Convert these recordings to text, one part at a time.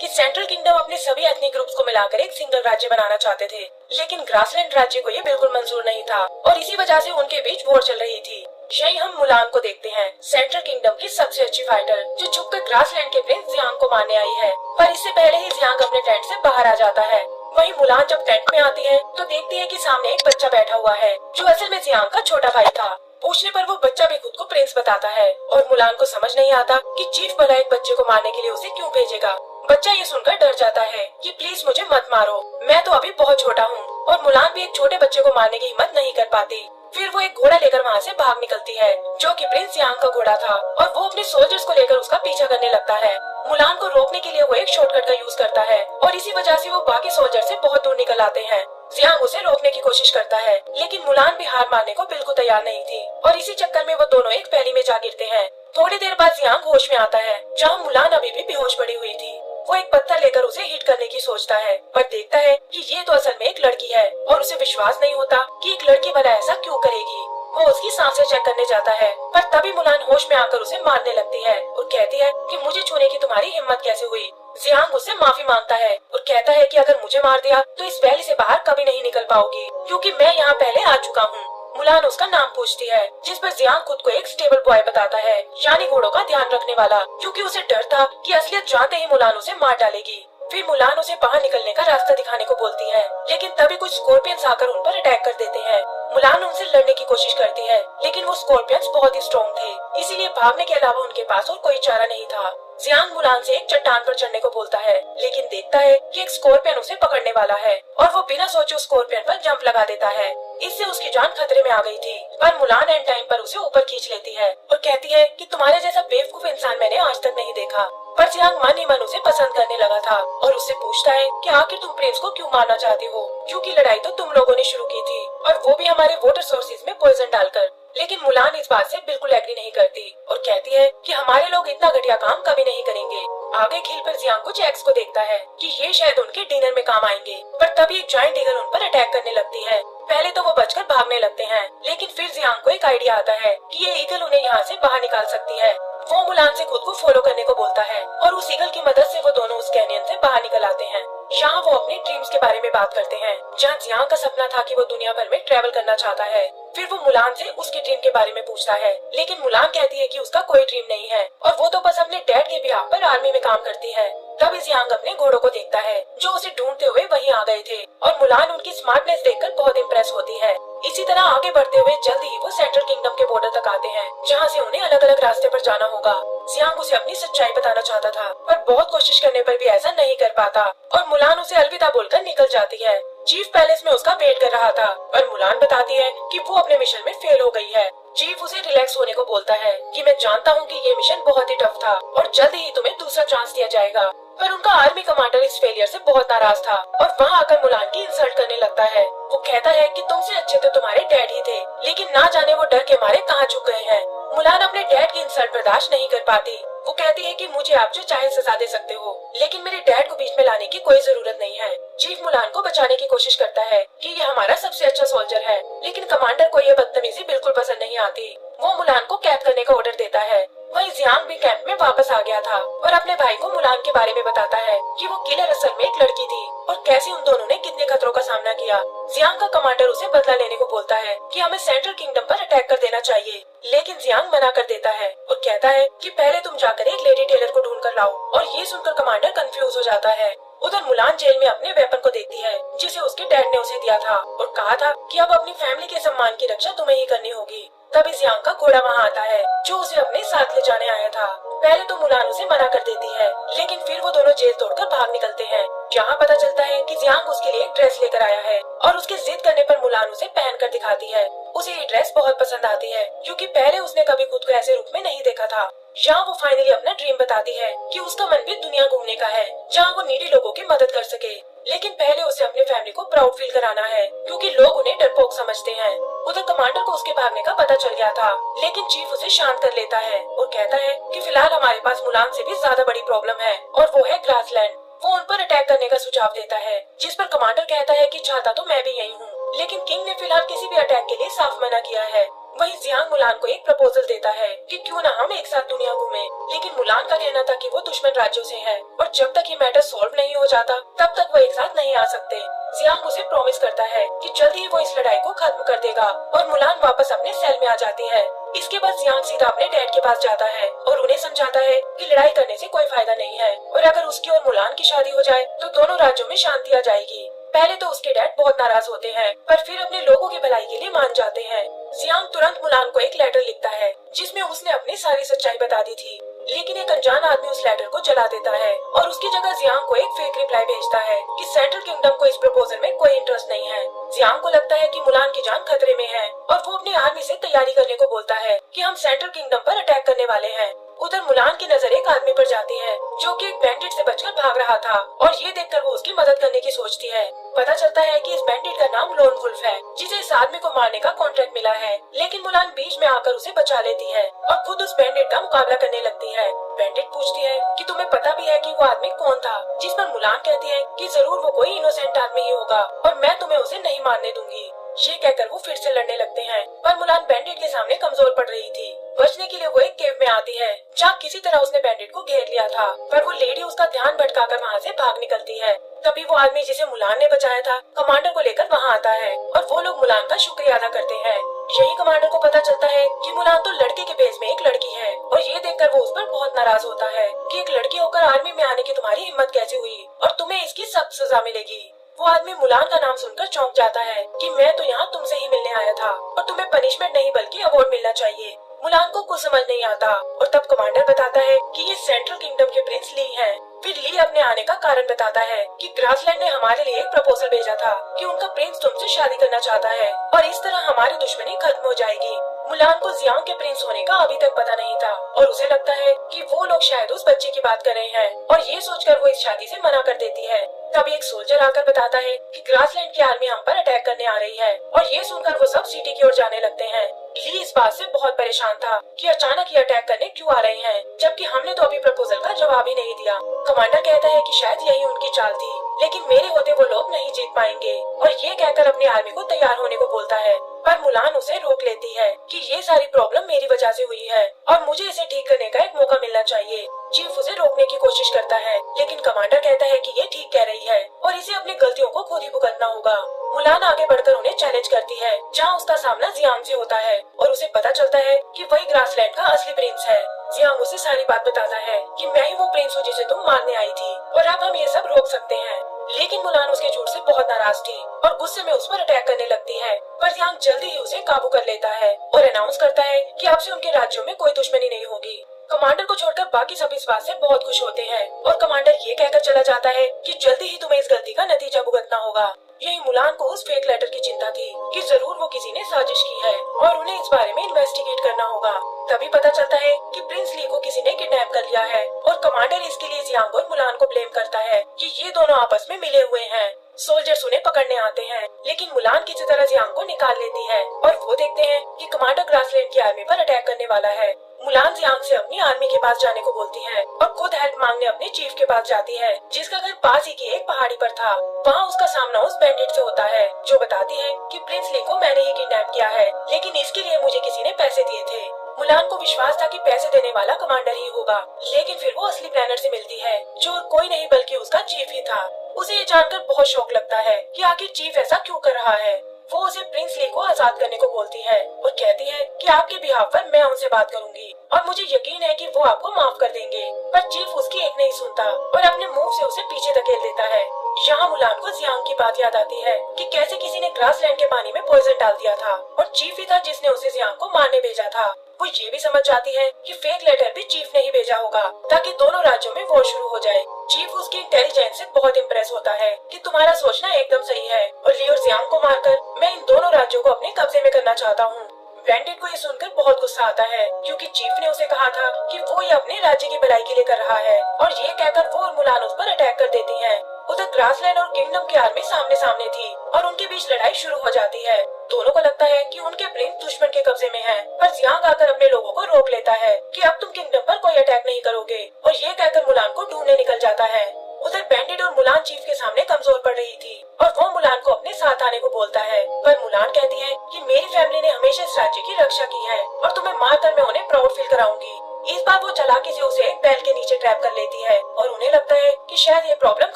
कि central kingdom अपने सभी एथनिक ग्रुप्स को मिलाकर एक सिंगल राज्य बनाना चाहते थे, लेकिन ग्रासलैंड राज्य को ये बिल्कुल मंजूर नहीं था और इसी वजह से उनके बीच वॉर चल रही थी। यही हम मुलान को देखते हैं, सेंट्रल किंगडम की सबसे अच्छी फाइटर जो छुपकर ग्रासलैंड के प्रिंस जियांग को मारने आई है, पर इससे पहले ही जियांग अपने टेंट से बाहर आ जाता है। वहीं मुलान जब टेंट में आती है तो देखती है कि सामने एक बच्चा बैठा हुआ है जो असल में जियांग का छोटा भाई था। पूछने पर वो बच्चा भी खुद को प्रिंस बताता है और मुलान को समझ नहीं आता कि चीफ भला एक बच्चे को मारने के लिए उसे क्यों भेजेगा। बच्चा ये सुनकर डर जाता है कि प्लीज मुझे मत मारो, मैं तो अभी बहुत छोटा हूँ। और मुलान भी एक छोटे बच्चे को मारने की हिम्मत नहीं कर पाती। फिर वो एक घोड़ा लेकर वहाँ से भाग निकलती है जो कि प्रिंस जियांग का घोड़ा था और वो अपने सोल्जर्स को लेकर उसका पीछा करने लगता है। मुलान को रोकने के लिए वो एक शॉर्टकट का यूज करता है और इसी वजह से वो बाकी सोल्जर से बहुत दूर निकल आते हैं। जियांग उसे रोकने की कोशिश करता है, लेकिन मुलान भी हार मानने को बिल्कुल तैयार नहीं थी और इसी चक्कर में वो दोनों एक पैली में जा गिरते हैं। थोड़ी देर बाद जियांग होश में आता है जहाँ मुलान अभी भी बेहोश पड़ी हुई थी। वो एक पत्थर लेकर उसे हिट करने की सोचता है, पर देखता है कि ये तो असल में एक लड़की है और उसे विश्वास नहीं होता कि एक लड़की भला ऐसा क्यों करेगी। वो उसकी सांसें चेक करने जाता है, पर तभी मुलान होश में आकर उसे मारने लगती है और कहती है कि मुझे छूने की तुम्हारी हिम्मत कैसे हुई। जियांग उससे माफी मांगता है और कहता है कि अगर मुझे मार दिया तो इस वैली से बाहर कभी नहीं निकल पाओगी, क्योंकि मैं यहाँ पहले आ चुका हूँ। मुलान उसका नाम पूछती है, जिस पर जियांग खुद को एक स्टेबल बॉय बताता है, यानी घोड़ों का ध्यान रखने वाला, क्योंकि उसे डर था कि असलियत जानते ही मुलान उसे मार डालेगी। फिर मुलान उसे बाहर निकलने का रास्ता दिखाने को बोलती है, लेकिन तभी कुछ स्कॉर्पियंस आकर उन पर अटैक कर देते हैं। मुलान उनसे लड़ने की कोशिश करती है, लेकिन वो स्कॉर्पियंस बहुत ही स्ट्रॉन्ग थे, इसीलिए भागने के अलावा उनके पास और कोई चारा नहीं था। जियांग मुलान से एक चट्टान पर चढ़ने को बोलता है, लेकिन देखता है कि एक स्कॉर्पियन उसे पकड़ने वाला है और वो बिना सोचे उस स्कॉर्पियन पर जंप लगा देता है। इससे उसकी जान खतरे में आ गई थी, पर मुलान एंड टाइम पर उसे ऊपर खींच लेती है और कहती है कि तुम्हारे जैसा बेवकूफ इंसान मैंने आज तक नहीं देखा। पर जियांग मन ही मन उसे पसंद करने लगा था और उससे पूछता है कि आखिर तुम प्रिंस को क्यों मारना चाहती हो, क्योंकि लड़ाई तो तुम लोगों ने शुरू की थी और वो भी हमारे वाटर सोर्सेज में पॉइजन डालकर। लेकिन मुलान इस बात से बिल्कुल एग्री नहीं करती और कहती है कि हमारे लोग इतना घटिया काम कभी नहीं करेंगे। आगे खेल पर जियांग कुछ एक्स को देखता है कि ये शायद उनके डिनर में काम आएंगे, पर तभी एक जायंट ईगल उन पर अटैक करने लगती है। पहले तो वो बचकर भागने लगते हैं, लेकिन फिर जियांग को एक आइडिया आता है कि ये ईगल उन्हें यहाँ से बाहर निकाल सकती है। वो मुलान से खुद को फॉलो करने को बोलता है और उस ईगल की मदद से वो दोनों उस कैनियन से बाहर निकल आते हैं। यहाँ वो अपने ड्रीम्स के बारे में बात करते हैं, जहाँ जियांग का सपना था कि वो दुनिया भर में ट्रैवल करना चाहता है। फिर वो मुलान से उसके ड्रीम के बारे में पूछता है, लेकिन मुलान कहती है कि उसका कोई ड्रीम नहीं है और वो तो बस अपने डैड के बिहाफ पर आर्मी में काम करती है। तभी जियांग अपने घोड़ों को देखता है जो उसे ढूंढते हुए वहीं आ गए थे और मुलान उनकी स्मार्टनेस देखकर बहुत इम्प्रेस होती है। इसी तरह आगे बढ़ते हुए जल्दी ही वो सेंट्रल किंगडम के बॉर्डर तक आते हैं, जहाँ से उन्हें अलग अलग रास्ते पर जाना होगा। जियांग उसे अपनी सच्चाई बताना चाहता था, पर बहुत कोशिश करने पर भी ऐसा नहीं कर पाता और मुलान उसे अलविदा बोलकर निकल जाती है। चीफ पैलेस में उसका वेट कर रहा था, पर मुलान बताती है कि वो अपने मिशन में फेल हो गई है। चीफ उसे रिलैक्स होने को बोलता है कि मैं जानता हूँ कि ये मिशन बहुत ही टफ था और जल्दी ही तुम्हें दूसरा चांस दिया जाएगा। पर उनका आर्मी कमांडर इस फेलियर से बहुत नाराज था और वहाँ आकर मुलान की इंसल्ट करने लगता है। वो कहता है कि तुमसे अच्छे तो तुम्हारे डैड ही थे, लेकिन ना जाने वो डर के मारे कहाँ झुक गए हैं। मुलान अपने डैड की इंसल्ट बर्दाश्त नहीं कर पाती। वो कहती है कि मुझे आप जो चाहे सजा दे सकते हो, लेकिन मेरे डैड को बीच में लाने की कोई जरूरत नहीं है। चीफ मुलान को बचाने की कोशिश करता है कि ये हमारा सबसे अच्छा सोल्जर है, लेकिन कमांडर को ये बदतमीजी बिल्कुल पसंद नहीं आती। वो मुलान को कैद करने का ऑर्डर देता है। वहीं जियांग भी कैंप में वापस आ गया था और अपने भाई को मुलान के बारे में बताता है कि वो किलर असल में एक लड़की थी और कैसे उन दोनों ने कितने खतरों का सामना किया। जियांग का कमांडर उसे बदला लेने को बोलता है कि हमें सेंट्रल किंगडम पर अटैक कर देना चाहिए, लेकिन जियांग मना कर देता है और कहता है कि पहले तुम जाकर एक लेडी टेलर को ढूंढ कर लाओ। और ये सुनकर कमांडर कंफ्यूज हो जाता है। उधर मुलान जेल में अपने वेपन को देखती है जिसे उसके डैड ने उसे दिया था और कहा था कि अब अपनी फैमिली के सम्मान की रक्षा तुम्हें ही करनी होगी। तभी जियांग का घोड़ा वहाँ आता है जो उसे अपने साथ ले जाने आया था। पहले तो मुलान उसे मना कर देती है, लेकिन फिर वो दोनों जेल तोड़कर भाग निकलते हैं। यहाँ पता चलता है कि जियांग उसके लिए एक ड्रेस लेकर आया है और उसके जिद करने पर मुलान उसे पहनकर दिखाती है। उसे ये ड्रेस बहुत पसंद आती है, क्योंकि पहले उसने कभी खुद को ऐसे रूप में नहीं देखा था। यहाँ वो फाइनली अपना ड्रीम बताती है कि उसका मन भी दुनिया घूमने का है, जहाँ वो नीडी लोगों की मदद कर सके। लेकिन पहले उसे अपने फैमिली को प्राउड फील कराना है, क्योंकि लोग उन्हें डरपोक समझते हैं। उधर कमांडर को उसके भागने का पता चल गया था, लेकिन चीफ उसे शांत कर लेता है और कहता है कि फिलहाल हमारे पास मुलान से भी ज्यादा बड़ी प्रॉब्लम है और वो है ग्रासलैंड। वो उन पर अटैक करने का सुझाव देता है, जिस पर कमांडर कहता है कि चाहता तो मैं भी यही हूँ, लेकिन किंग ने फिलहाल किसी भी अटैक के लिए साफ मना किया है। वहीं जियांग मुलान को एक प्रपोजल देता है कि क्यों ना हम एक साथ दुनिया घूमें, लेकिन मुलान का कहना था कि वो दुश्मन राज्यों से है और जब तक ये मैटर सॉल्व नहीं हो जाता तब तक वो एक साथ नहीं आ सकते। जियांग उसे प्रॉमिस करता है कि जल्दी ही वो इस लड़ाई को खत्म कर देगा और मुलान वापस अपने सेल में आ जाती है। इसके बाद जियांग सीधा अपने डैड के पास जाता है और उन्हें समझाता है कि लड़ाई करने से कोई फायदा नहीं है और अगर उसकी और मुलान की शादी हो जाए तो दोनों राज्यों में शांति आ जाएगी। पहले तो उसके डैड बहुत नाराज होते हैं पर फिर अपने लोगों की भलाई के लिए मान जाते हैं। जियांग तुरंत मुलान को एक लेटर लिखता है जिसमें उसने अपनी सारी सच्चाई बता दी थी, लेकिन एक अनजान आदमी उस लेटर को जला देता है और उसकी जगह जियांग को एक फेक रिप्लाई भेजता है कि सेंट्रल किंगडम को इस प्रपोजल में कोई इंटरेस्ट नहीं है। जियांग को लगता है कि मुलान की जान खतरे में है और वो अपनी आर्मी से तैयारी करने को बोलता है कि हम सेंट्रल किंगडम पर अटैक करने वाले हैं। उधर मुलान की नजर एक आदमी पर जाती है जो कि एक बैंडिट से बचकर भाग रहा था और ये देखकर वो उसकी मदद करने की सोचती है। पता चलता है कि इस बैंडिट का नाम लोन वुल्फ है जिसे इस आदमी को मारने का कॉन्ट्रैक्ट मिला है, लेकिन मुलान बीच में आकर उसे बचा लेती है और खुद उस बैंडिट का मुकाबला करने लगती है। बैंडिट पूछती है कि तुम्हें पता भी है कि वो आदमी कौन था, जिस पर मुलान कहती है कि जरूर वो कोई इनोसेंट आदमी ही होगा और मैं तुम्हें उसे नहीं मारने दूंगी। ये कहकर वो फिर से लड़ने लगते हैं पर मुलान बैंडिट के सामने कमजोर पड़ रही थी। बचने के लिए वो एक केव में आती है जहाँ किसी तरह उसने बैंडिट को घेर लिया था, पर वो लेडी उसका ध्यान भटकाकर वहाँ से भाग निकलती है। तभी वो आदमी जिसे मुलान ने बचाया था कमांडर को लेकर वहाँ आता है और वो लोग मुलान का शुक्रिया अदा करते हैं। यही कमांडर को पता चलता है कि मुलान तो लड़के के भेष में एक लड़की है और ये देखकर वो उस पर बहुत नाराज होता है कि एक लड़की होकर आर्मी में आने की तुम्हारी हिम्मत कैसे हुई और तुम्हें इसकी सख्त सजा मिलेगी। वो आदमी मुलान का नाम सुनकर चौंक जाता है कि मैं तो यहाँ तुमसे ही मिलने आया था और तुम्हें पनिशमेंट नहीं बल्कि अवार्ड मिलना चाहिए। मुलान को कुछ समझ नहीं आता और तब कमांडर बताता है कि ये सेंट्रल किंगडम के प्रिंस ली हैं। फिर ली अपने आने का कारण बताता है कि ग्रासलैंड ने हमारे लिए एक प्रपोजल भेजा था कि उनका प्रिंस तुमसे शादी करना चाहता है और इस तरह हमारी दुश्मनी खत्म हो जाएगी। मुलान को जियांग के प्रिंस होने का अभी तक पता नहीं था और उसे लगता है कि वो लोग शायद उस बच्चे की बात कर रहे हैं और ये सोचकर वो इस शादी से मना कर देती है। तभी एक सोल्जर आकर बताता है कि ग्रासलैंड की आर्मी हम पर अटैक करने आ रही है और ये सुनकर वो सब सिटी की ओर जाने लगते हैं। ली इस बात से बहुत परेशान था कि अचानक ये अटैक करने क्यों आ रहे हैं जबकि हमने तो अभी प्रपोजल का जवाब ही नहीं दिया। कमांडर कहता है कि शायद यही उनकी चाल थी, लेकिन मेरे होते वो लोग नहीं जीत पाएंगे और ये कहकर अपनी आर्मी को तैयार होने को बोलता है, पर मुलान उसे रोक लेती है कि ये सारी प्रॉब्लम मेरी वजह से हुई है और मुझे इसे ठीक करने का एक मौका मिलना चाहिए। चीफ उसे रोकने की कोशिश करता है, लेकिन कमांडर कहता है कि ये ठीक कह रही है और इसे अपनी गलतियों को खुद ही भुगतना होगा। मुलान आगे बढ़कर उन्हें चैलेंज करती है जहाँ उसका सामना जियांग से होता है और उसे पता चलता है कि वही ग्रासलैंड का असली प्रिंस है। जियांग उसे सारी बात बताता है कि मैं ही वो प्रिंस हूँ जिसे तुम मारने आई थी और अब हम ये सब रोक सकते हैं, लेकिन मुलान उसके झूठ से बहुत नाराज थी और गुस्से में उस पर अटैक करने लगती है, पर जियांग जल्दी ही उसे काबू कर लेता है और अनाउंस करता है कि अब से उनके राज्यों में कोई दुश्मनी नहीं होगी। कमांडर को छोड़कर बाकी सब इस बात से बहुत खुश होते हैं और कमांडर ये कहकर चला जाता है कि जल्दी ही तुम्हें इस गलती का नतीजा भुगतना होगा। यही मुलान को उस फेक लेटर की चिंता थी कि जरूर वो किसी ने साजिश की है और उन्हें इस बारे में इन्वेस्टिगेट करना होगा। तभी पता चलता है कि प्रिंस ली को किसी ने किडनैप कर लिया है और कमांडर इसके लिए जियांग और मुलान को ब्लेम करता है कि ये दोनों आपस में मिले हुए हैं। सोल्जर्स उन्हें पकड़ने आते हैं, लेकिन मुलान किसी तरह जियांग को निकाल लेती है और वो देखते हैं कि कमांडर ग्रासलैंड की आर्मी पर अटैक करने वाला है। मुलान जियांग से अपनी आर्मी के पास जाने को बोलती है और खुद हेल्प मांगने अपने चीफ के पास जाती है जिसका घर पास ही की एक पहाड़ी पर था। वहाँ उसका सामना उस बैंडिट से होता है जो बताती है कि प्रिंस ली को मैंने ही किडनैप किया है, लेकिन इसके लिए मुझे किसी ने पैसे दिए थे। मुलान को विश्वास था कि पैसे देने वाला कमांडर ही होगा, लेकिन फिर वो असली प्लानर से मिलती है जो कोई नहीं बल्कि उसका चीफ ही था। उसे ये जानकर बहुत शौक लगता है कि आखिर चीफ ऐसा क्यों कर रहा है। वो उसे प्रिंस ली को आजाद करने को बोलती है और कहती है कि आपके बिहाफ पर मैं उनसे बात करूंगी और मुझे यकीन है कि वो आपको माफ कर देंगे, पर चीफ उसकी एक नहीं सुनता और अपने मुंह से उसे पीछे धकेल देता है। यहाँ मुलान को जियांग की बात याद आती है कि कैसे किसी ने ग्रासलैंड के पानी में पॉइजन डाल दिया था और चीफ ही था जिसने उसे जियांग को मारने भेजा था। वो ये भी समझ जाती है कि फेक लेटर भी चीफ ने ही भेजा होगा ताकि दोनों राज्यों में वॉर शुरू हो जाए। चीफ उसकी इंटेलिजेंस से बहुत इम्प्रेस होता है कि तुम्हारा सोचना एकदम सही है और ली और जियांग को मारकर मैं इन दोनों राज्यों को अपने कब्जे में करना चाहता हूँ। बैंडिट को ये सुनकर बहुत गुस्सा आता है क्योंकि चीफ ने उसे कहा था कि वो ये अपने राज्य की भलाई के लिए कर रहा है और ये कहकर वो और मुलान उस पर अटैक कर देती हैं। उधर ग्रासलैंड और किंगडम की आर्मी सामने सामने थी और उनके बीच लड़ाई शुरू हो जाती है। दोनों को लगता है कि उनके प्रिंस दुश्मन के कब्जे में हैं, पर जियांग आकर अपने लोगों को रोक लेता है कि अब तुम किंगडम पर कोई अटैक नहीं करोगे और ये कहकर मुलान को ढूंढने निकल जाता है। उधर बैंडिट और मुलान चीफ के सामने कमजोर पड़ रही थी और वो मुलान को अपने साथ आने को बोलता है, पर मुलान कहती है कि मेरी फैमिली ने हमेशा इस राज्य की रक्षा की है और तुम्हें मारकर मैं उन्हें प्राउड फील कराऊंगी। इस बार वो चालाकी से उसे एक बैल के नीचे ट्रैप कर लेती है और उन्हें लगता है कि शायद ये प्रॉब्लम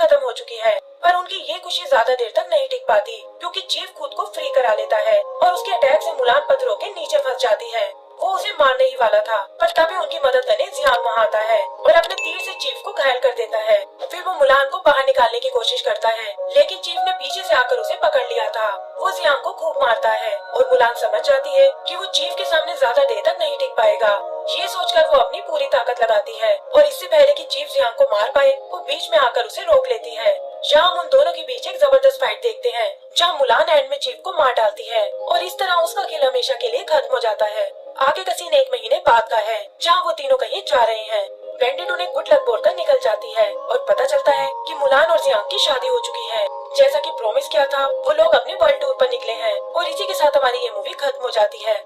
खत्म हो चुकी है, पर उनकी ये खुशी ज्यादा देर तक नहीं टिक पाती क्योंकि चीफ खुद को फ्री करा लेता है और उसके अटैक से मुलान पत्थरों के नीचे फंस जाती है। वो उसे मारने ही वाला था, पर तभी उनकी मदद करने जियांग वहाँ आता है और अपने तीर से चीफ को घायल कर देता है। फिर वो मुलान को बाहर निकालने की कोशिश करता है, लेकिन चीफ ने पीछे से आकर उसे पकड़ लिया था। वो जियांग को खूब मारता है और मुलान समझ जाती है कि वो चीफ के सामने ज्यादा देर तक नहीं टिक पाएगा। ये सोचकर वो अपनी पूरी ताकत लगाती है और इससे पहले कि चीफ जियांग को मार पाए, वो बीच में आकर उसे रोक लेती है। जहाँ हम उन दोनों के बीच एक जबरदस्त फाइट देखते हैं, जहाँ मुलान एंड में चीफ को मार डालती है और इस तरह उसका खेल हमेशा के लिए खत्म हो जाता है। आगे का सीन 1 महीने बाद का है, जहाँ वो तीनों कहीं जा रहे हैं। बेंडिट उन्हें गुड लक बोलकर निकल जाती है और पता चलता है कि मुलान और जियांग की शादी हो चुकी है। जैसा कि प्रॉमिस किया था, वो लोग अपने वर्ल्ड टूर पर निकले हैं और इसी के साथ हमारी ये मूवी खत्म हो जाती है।